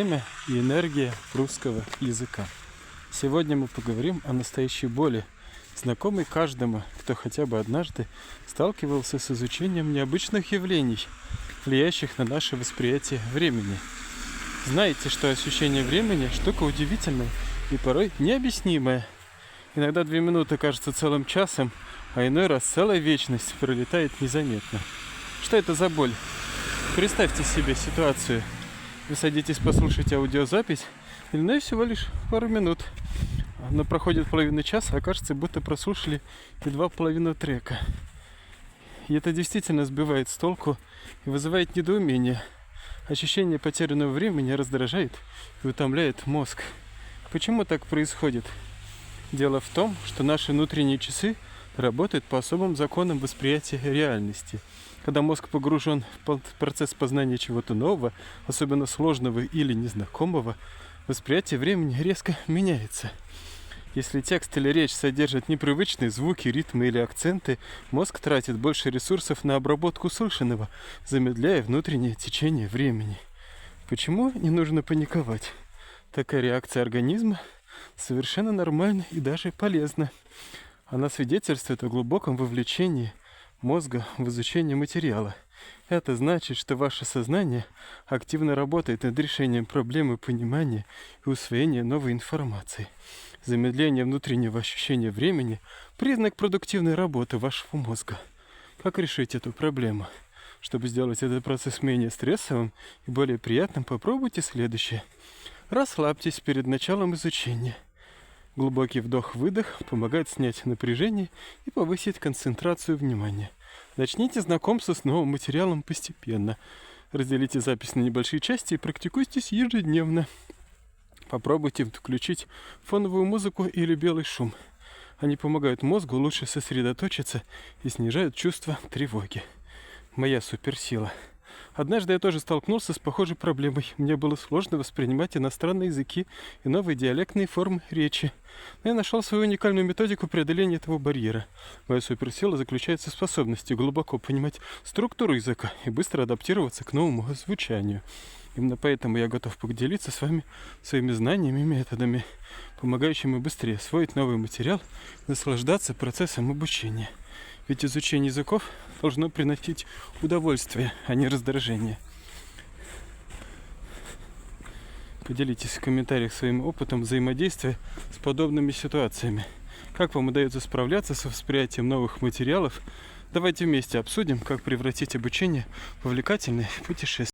Время и энергия русского языка. Сегодня мы поговорим о настоящей боли, знакомой каждому, кто хотя бы однажды сталкивался с изучением необычных явлений, влияющих на наше восприятие времени. Знаете, что ощущение времени – штука удивительная и порой необъяснимая. Иногда 2 минуты кажутся целым часом, а иной раз целая вечность пролетает незаметно. Что это за боль? Представьте себе ситуацию. Вы садитесь послушать аудиозапись, длиной всего лишь пару минут. Но проходит половина часа, а кажется, будто прослушали едва половину трека. И это действительно сбивает с толку и вызывает недоумение. Ощущение потерянного времени раздражает и утомляет мозг. Почему так происходит? Дело в том, что наши внутренние часы работают по особым законам восприятия реальности. Когда мозг погружен в процесс познания чего-то нового, особенно сложного или незнакомого, восприятие времени резко меняется. Если текст или речь содержат непривычные звуки, ритмы или акценты, мозг тратит больше ресурсов на обработку услышанного, замедляя внутреннее течение времени. Почему не нужно паниковать? Такая реакция организма совершенно нормальна и даже полезна. Она свидетельствует о глубоком вовлечении мозга в изучение материала. Это значит, что ваше сознание активно работает над решением проблемы понимания и усвоения новой информации. Замедление внутреннего ощущения времени – признак продуктивной работы вашего мозга. Как решить эту проблему? Чтобы сделать этот процесс менее стрессовым и более приятным, попробуйте следующее. Расслабьтесь перед началом изучения. Глубокий вдох-выдох помогает снять напряжение и повысить концентрацию внимания. Начните знакомство с новым материалом постепенно. Разделите запись на небольшие части и практикуйтесь ежедневно. Попробуйте включить фоновую музыку или белый шум. Они помогают мозгу лучше сосредоточиться и снижают чувство тревоги. Моя суперсила. Однажды я тоже столкнулся с похожей проблемой. Мне было сложно воспринимать иностранные языки и новые диалектные формы речи. Но я нашел свою уникальную методику преодоления этого барьера. Моя суперсила заключается в способности глубоко понимать структуру языка и быстро адаптироваться к новому звучанию. Именно поэтому я готов поделиться с вами своими знаниями и методами, помогающими быстрее освоить новый материал и наслаждаться процессом обучения. Ведь изучение языков должно приносить удовольствие, а не раздражение. Поделитесь в комментариях своим опытом взаимодействия с подобными ситуациями. Как вам удается справляться с восприятием новых материалов? Давайте вместе обсудим, как превратить обучение в увлекательное путешествие.